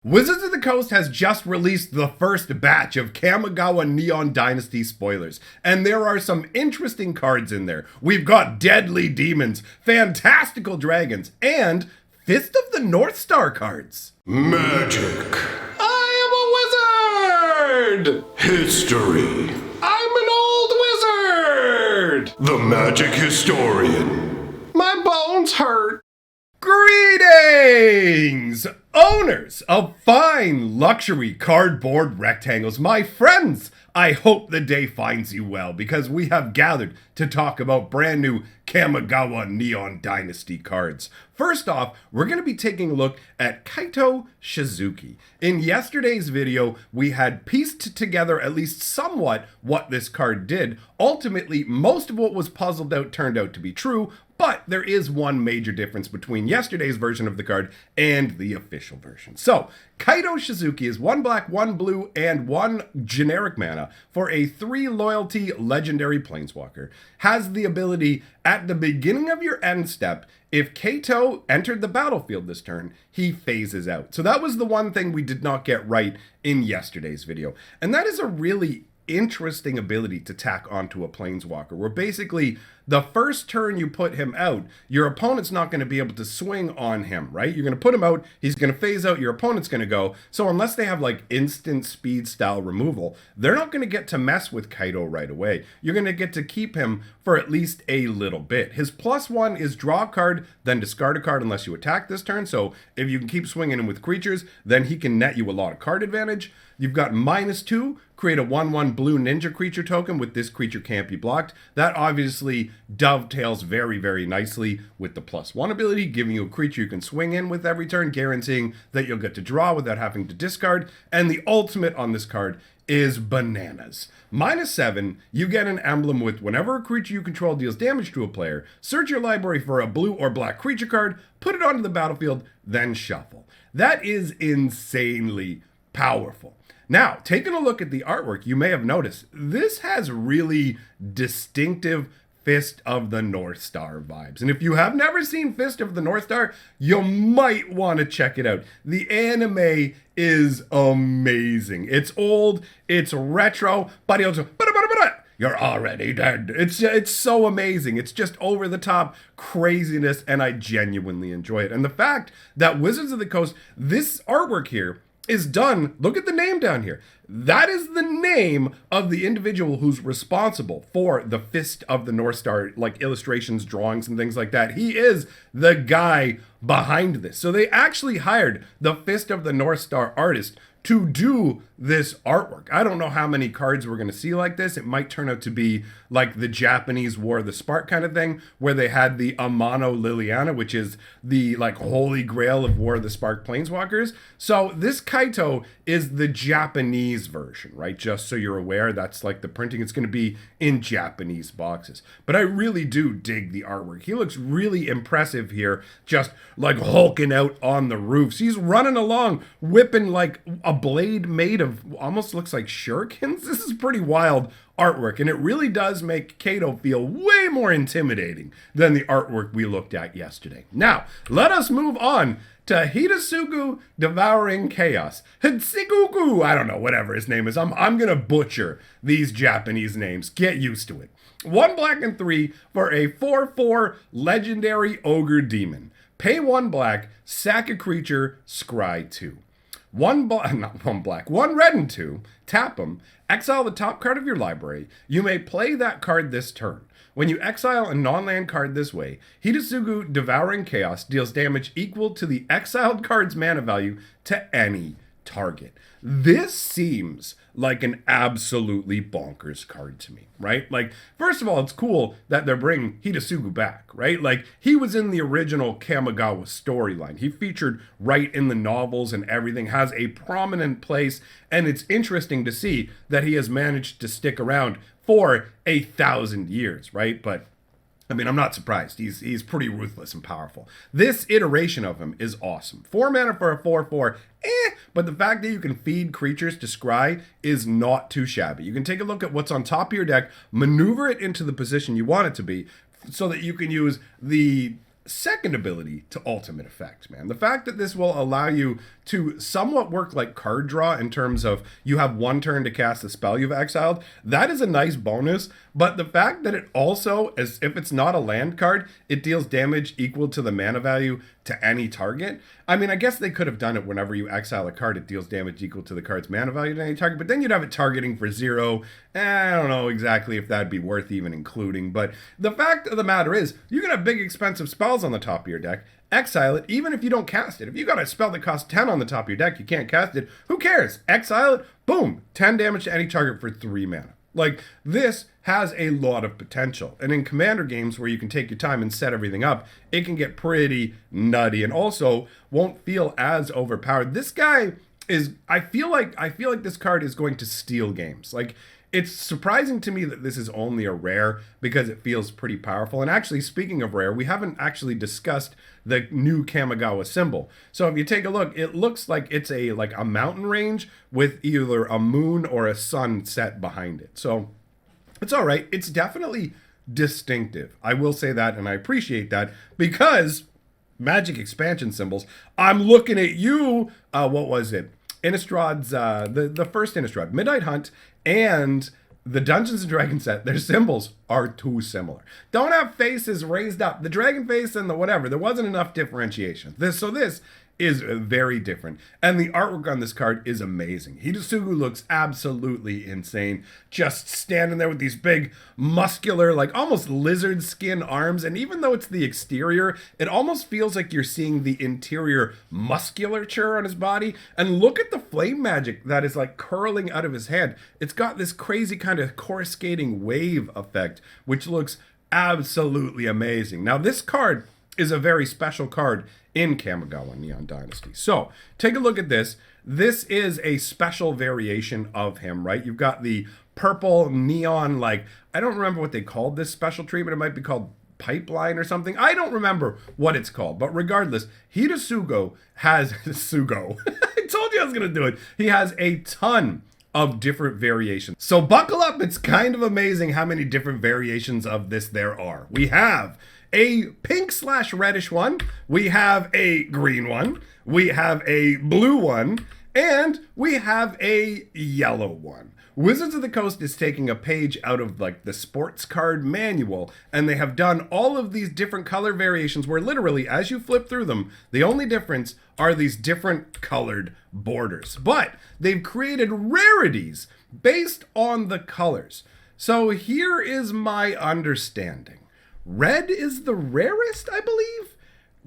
Wizards of the Coast has just released the first batch of Kamigawa Neon Dynasty spoilers, and there are some interesting cards in there. We've got deadly demons, fantastical dragons, and Fist of the North Star cards. Magic. I am a wizard! History. I'm an old wizard! The magic historian. My bones hurt. Greetings, owners of fine luxury cardboard rectangles. My friends, I hope the day finds you well because we have gathered to talk about brand new Kamigawa Neon Dynasty cards. First off, we're going to be taking a look at Kaito Shizuki. In yesterday's video, we had pieced together at least somewhat what this card did. Ultimately, most of what was puzzled out turned out to be true, but there is one major difference between yesterday's version of the card and the official version. So, Kaito Shizuki is 1 black, 1 blue, and 1 generic mana for a 3 loyalty legendary planeswalker. Has the ability at the beginning of your end step, if Kaito entered the battlefield this turn, he phases out. So that was the one thing we did not get right in yesterday's video. And that is a really interesting ability to tack onto a planeswalker, where basically the first turn you put him out, your opponent's not going to be able to swing on him, right? You're going to put him out, he's going to phase out, your opponent's going to go. So unless they have like instant speed style removal, they're not going to get to mess with Kaito right away. You're going to get to keep him for at least a little bit. His +1 is draw a card, then discard a card unless you attack this turn. So if you can keep swinging him with creatures, then he can net you a lot of card advantage. You've got -2, create a 1/1 blue ninja creature token with this creature can't be blocked. That obviously dovetails very, very nicely with the +1 ability, giving you a creature you can swing in with every turn, guaranteeing that you'll get to draw without having to discard. And the ultimate on this card is bananas. -7, you get an emblem with whenever a creature you control deals damage to a player, search your library for a blue or black creature card, put it onto the battlefield, then shuffle. That is insanely powerful. Now, taking a look at the artwork, you may have noticed this has really distinctive Fist of the North Star vibes. And if you have never seen Fist of the North Star, you might want to check it out. The anime is amazing. It's old, it's retro, but he also, you're already dead. It's so amazing. It's just over the top craziness, and I genuinely enjoy it. And the fact that Wizards of the Coast, this artwork here, is done, look at the name down here. That is the name of the individual who's responsible for the Fist of the North Star, like illustrations, drawings, and things like that. He is the guy behind this. So they actually hired the Fist of the North Star artist to do this artwork. I don't know how many cards we're going to see like this. It might turn out to be like the Japanese War of the Spark kind of thing, where they had the Amano Liliana, which is the like holy grail of War of the Spark planeswalkers. So this Kaito is the Japanese version, right? Just so you're aware, that's like the printing. It's going to be in Japanese boxes. But I really do dig the artwork. He looks really impressive here, just like hulking out on the roofs. He's running along, whipping like a blade made of almost looks like shurikens. This is pretty wild artwork, and it really does make Kaito feel way more intimidating than the artwork we looked at yesterday. Now, let us move on to Hitasugu Devouring Chaos. Hitsigugu, I don't know, whatever his name is. I'm gonna butcher these Japanese names. Get used to it. 1 black and 3 for a 4/4 legendary ogre demon. Pay 1 black, sack a creature, scry 2. Not 1 black, 1 red and 2, tap them, exile the top card of your library. You may play that card this turn. When you exile a non-land card this way, Hitasugu Devouring Chaos deals damage equal to the exiled card's mana value to any target. This seems like an absolutely bonkers card to me, right? Like, first of all, it's cool that they're bringing Hitasugu back, right? Like, he was in the original Kamigawa storyline. He featured right in the novels and everything, has a prominent place, and it's interesting to see that he has managed to stick around for 1,000 years, right? But I mean, I'm not surprised. He's pretty ruthless and powerful. This iteration of him is awesome. 4 mana for a 4/4, but the fact that you can feed creatures to scry is not too shabby. You can take a look at what's on top of your deck, maneuver it into the position you want it to be, so that you can use the second ability to ultimate effect, man. The fact that this will allow you to somewhat work like card draw in terms of you have one turn to cast a spell you've exiled, that is a nice bonus. But the fact that it also, as if it's not a land card, it deals damage equal to the mana value to any target. I mean, I guess they could have done it whenever you exile a card, it deals damage equal to the card's mana value to any target, but then you'd have it targeting for 0. I don't know exactly if that'd be worth even including, but the fact of the matter is, you're gonna have big expensive spells on the top of your deck. Exile it, even if you don't cast it. If you got a spell that costs 10 on the top of your deck, you can't cast it, who cares? Exile it, boom, 10 damage to any target for 3 mana. Like, this has a lot of potential. And in Commander games where you can take your time and set everything up, it can get pretty nutty and also won't feel as overpowered. This guy is, I feel like this card is going to steal games. Like, it's surprising to me that this is only a rare because it feels pretty powerful. And actually, speaking of rare, we haven't actually discussed the new Kamigawa symbol. So if you take a look, it looks like it's a mountain range with either a moon or a sun set behind it. So it's all right. It's definitely distinctive. I will say that, and I appreciate that because Magic expansion symbols. I'm looking at you. What was it? Innistrad's the first Innistrad, Midnight Hunt, and the Dungeons & Dragons set, their symbols are too similar. Don't have faces raised up. The dragon face and the whatever, there wasn't enough differentiation. This is very different. And the artwork on this card is amazing. Hidetsugu looks absolutely insane. Just standing there with these big, muscular, like almost lizard skin arms. And even though it's the exterior, it almost feels like you're seeing the interior musculature on his body. And look at the flame magic that is like curling out of his hand. It's got this crazy kind of coruscating wave effect, which looks absolutely amazing. Now, this card is a very special card in Kamigawa Neon Dynasty. So take a look at this. This is a special variation of him, right? You've got the purple neon, like, I don't remember what they called this special treatment. It might be called pipeline or something. I don't remember what it's called, but regardless, Hidetsugu has Sugo. I told you I was going to do it. He has a ton of different variations. So buckle up. It's kind of amazing how many different variations of this there are. We have a pink/reddish one, we have a green one, we have a blue one, and we have a yellow one. Wizards of the Coast is taking a page out of like the sports card manual, and they have done all of these different color variations where literally as you flip through them, the only difference are these different colored borders. But they've created rarities based on the colors. So here is my understanding. Red is the rarest, I believe.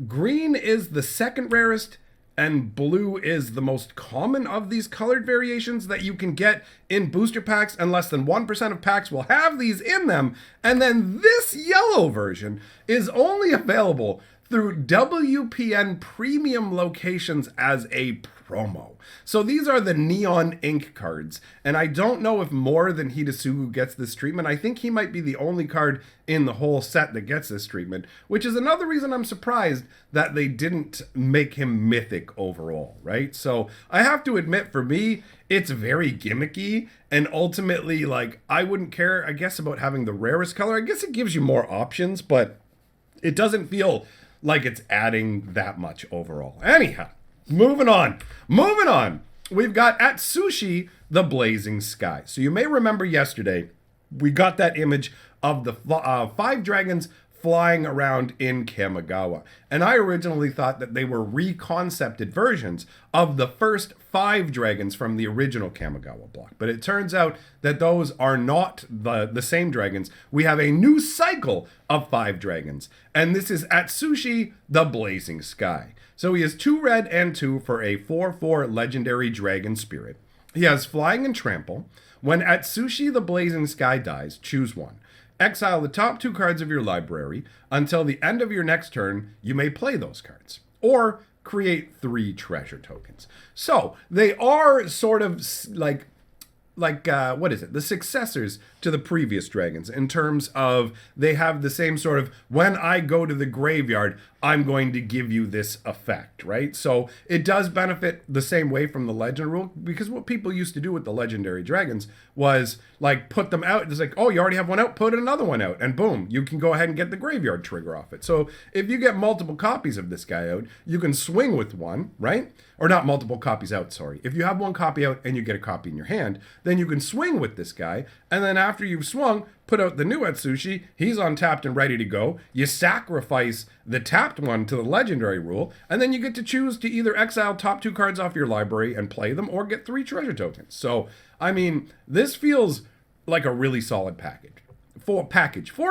Green is the second rarest, and blue is the most common of these colored variations that you can get in booster packs, and less than 1% of packs will have these in them. And then this yellow version is only available through WPN premium locations as a promo. So these are the Neon Ink cards, and I don't know if more than Hidetsugu gets this treatment. I think he might be the only card in the whole set that gets this treatment, which is another reason I'm surprised that they didn't make him mythic overall, right? So I have to admit, for me, it's very gimmicky, and ultimately, like, I wouldn't care, I guess, about having the rarest color. I guess it gives you more options, but it doesn't feel like it's adding that much overall. Anyhow, moving on. We've got Atsushi, the Blazing Sky. So you may remember yesterday, we got that image of the 5 dragons flying around in Kamigawa. And I originally thought that they were reconcepted versions of the first 5 dragons from the original Kamigawa block. But it turns out that those are not the same dragons. We have a new cycle of 5 dragons. And this is Atsushi, the Blazing Sky. So he is 2 red and 2 for a 4/4 legendary dragon spirit. He has flying and trample. When Atsushi, the Blazing Sky dies, choose one. Exile the top 2 cards of your library. Until the end of your next turn, you may play those cards. Or create 3 treasure tokens. So they are sort of like what is it? The successors to the previous dragons in terms of they have the same sort of, when I go to the graveyard, I'm going to give you this effect, right? So it does benefit the same way from the legend rule, because what people used to do with the legendary dragons was like put them out. It's like, oh, you already have one out, put another one out, and boom, you can go ahead and get the graveyard trigger off it. So if you get multiple copies of this guy out, you can swing with one, right? Or not multiple copies out, sorry. If you have one copy out and you get a copy in your hand, then you can swing with this guy, and then after you've swung, put out the new Atsushi, he's untapped and ready to go. You sacrifice the tapped one to the legendary rule, and then you get to choose to either exile top 2 cards off your library and play them, or get 3 treasure tokens. So, I mean, this feels like a really solid package. 4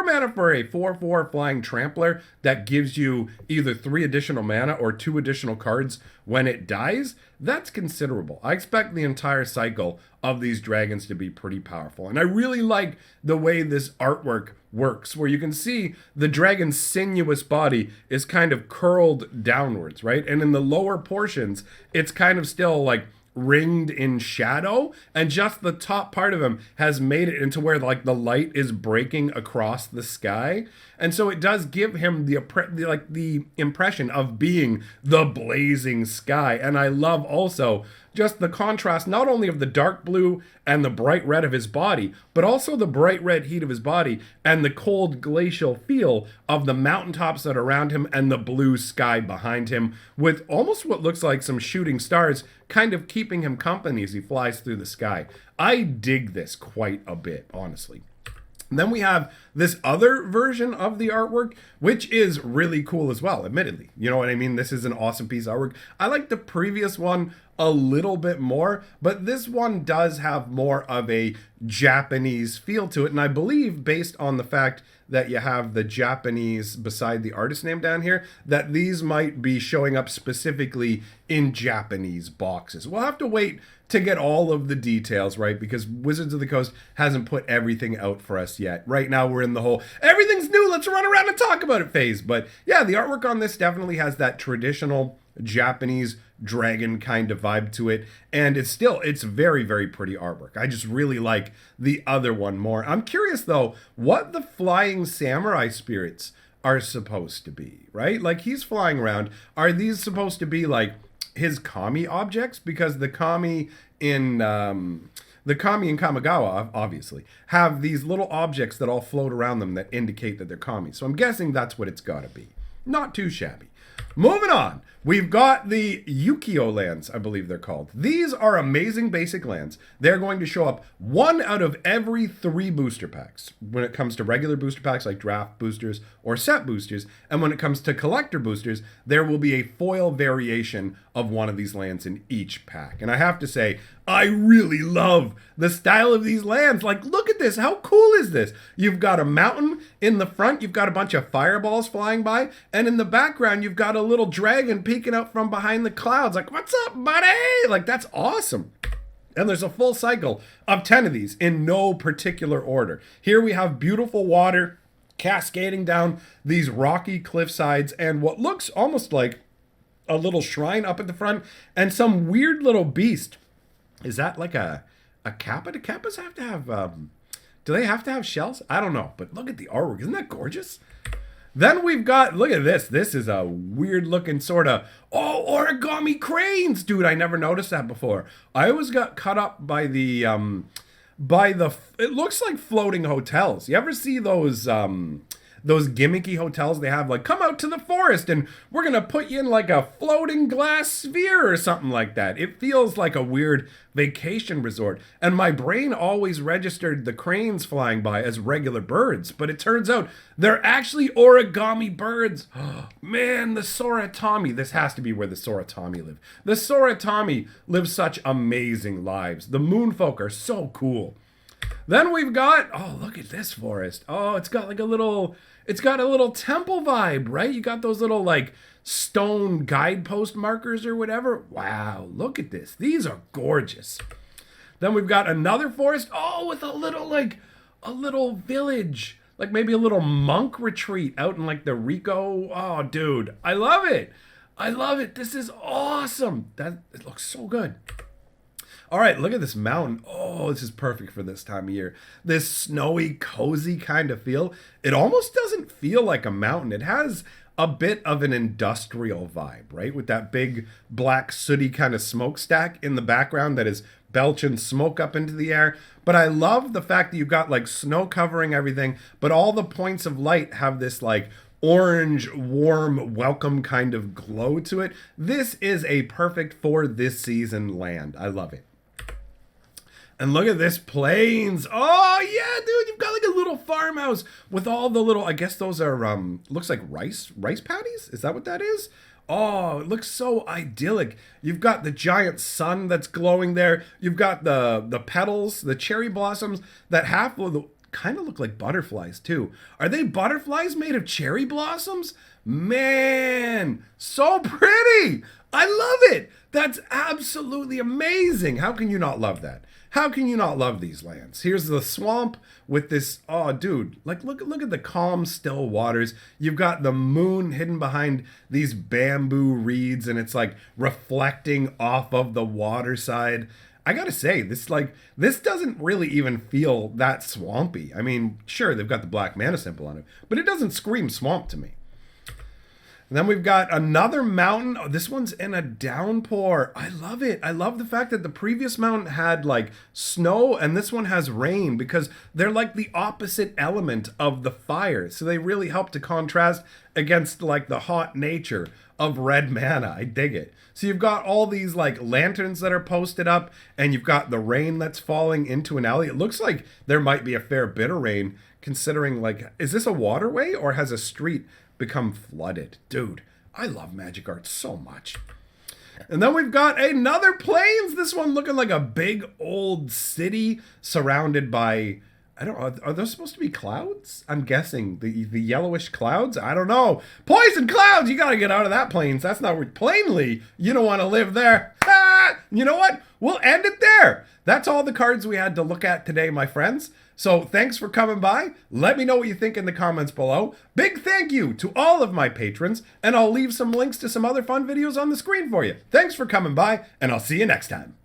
mana for a 4/4 flying trampler that gives you either 3 additional mana or 2 additional cards when it dies. That's considerable. I expect the entire cycle of these dragons to be pretty powerful. And I really like the way this artwork works, where you can see the dragon's sinuous body is kind of curled downwards, right? And in the lower portions, it's kind of still like ringed in shadow, and just the top part of him has made it into where like the light is breaking across the sky, and so it does give him the impression of being the blazing sky. And I love also just the contrast, not only of the dark blue and the bright red of his body, but also the bright red heat of his body and the cold glacial feel of the mountaintops that are around him and the blue sky behind him, with almost what looks like some shooting stars kind of keeping him company as he flies through the sky. I dig this quite a bit, honestly. And then we have this other version of the artwork, which is really cool as well, admittedly. You know what I mean? This is an awesome piece of artwork. I like the previous one a little bit more, but this one does have more of a Japanese feel to it. And I believe, based on the fact that you have the Japanese beside the artist name down here, that these might be showing up specifically in Japanese boxes. We'll have to wait to get all of the details, right? Because Wizards of the Coast hasn't put everything out for us yet. Right now we're in the whole everything's new, let's run around and talk about it phase. But yeah, the artwork on this definitely has that traditional Japanese dragon kind of vibe to it, and it's very, very pretty artwork. I just really like the other one more. I'm curious though what the flying samurai spirits are supposed to be, right? Like, he's flying around. Are these supposed to be like his kami objects? Because the kami in Kamigawa, obviously, have these little objects that all float around them that indicate that they're kami. So I'm guessing that's what it's got to be. Not too shabby. Moving on, we've got the Yukio lands, I believe they're called. These are amazing basic lands. They're going to show up 1 out of every 3 booster packs when it comes to regular booster packs like draft boosters or set boosters. And when it comes to collector boosters, there will be a foil variation of one of these lands in each pack. And I have to say, I really love the style of these lands. Like, look at this. How cool is this? You've got a mountain in the front. You've got a bunch of fireballs flying by. And in the background, you've got a little dragon peeking out from behind the clouds. Like, what's up, buddy? Like, that's awesome. And there's a full cycle of 10 of these in no particular order. Here we have beautiful water cascading down these rocky cliff sides and what looks almost like a little shrine up at the front and some weird little beast. Is that like a kappa? Do kappas have to have, do they have to have shells? I don't know, but look at the artwork. Isn't that gorgeous? Then we've got, look at this. This is a weird looking sort of, origami cranes. Dude, I never noticed that before. I always got caught up by the, it looks like floating hotels. You ever see those gimmicky hotels they have, like, come out to the forest and we're gonna put you in like a floating glass sphere or something like that. It feels like a weird vacation resort, and my brain always registered the cranes flying by as regular birds, but it turns out they're actually origami birds. Man, the Soratami, this has to be where the Soratami live. The Soratami live such amazing lives. The moonfolk are so cool. Then we've got, oh, look at this forest. Oh, it's got a little temple vibe, right? You got those little like stone guidepost markers or whatever. Wow, look at this. These are gorgeous. Then we've got another forest, with a little village, like maybe a little monk retreat out in like the Rico. Oh, dude, I love it. I love it. This is awesome. It looks so good. All right, look at this mountain. Oh, this is perfect for this time of year. This snowy, cozy kind of feel. It almost doesn't feel like a mountain. It has a bit of an industrial vibe, right? With that big black sooty kind of smokestack in the background that is belching smoke up into the air. But I love the fact that you've got like snow covering everything, but all the points of light have this like orange, warm, welcome kind of glow to it. This is a perfect for this season land. I love it. And look at this plains. Oh yeah, dude, you've got like a little farmhouse with all the little, I guess those are looks like rice paddies. Is that what that is? Oh, it looks so idyllic. You've got the giant sun that's glowing there. You've got the petals, the cherry blossoms that kind of look like butterflies too. Are they butterflies made of cherry blossoms? Man, so pretty. I love it. That's absolutely amazing. How can you not love that? How can you not love these lands? Here's the swamp with this, oh dude, like look at the calm, still waters. You've got the moon hidden behind these bamboo reeds and it's like reflecting off of the water side. I gotta say, this doesn't really even feel that swampy. I mean, sure, they've got the black mana symbol on it, but it doesn't scream swamp to me. And then we've got another mountain. Oh, this one's in a downpour. I love it. I love the fact that the previous mountain had like snow and this one has rain because they're like the opposite element of the fire. So they really help to contrast against like the hot nature of red mana. I dig it. So you've got all these like lanterns that are posted up and you've got the rain that's falling into an alley. It looks like there might be a fair bit of rain considering like, is this a waterway or has a street become flooded? Dude, I love magic art so much. And then we've got another plains. This one looking like a big old city surrounded by, I don't know, are those supposed to be clouds? I'm guessing the yellowish clouds. I don't know. Poison clouds. You got to get out of that plains. That's not plainly. You don't want to live there. Ah! You know what? We'll end it there. That's all the cards we had to look at today, my friends. So thanks for coming by. Let me know what you think in the comments below. Big thank you to all of my patrons, and I'll leave some links to some other fun videos on the screen for you. Thanks for coming by, and I'll see you next time.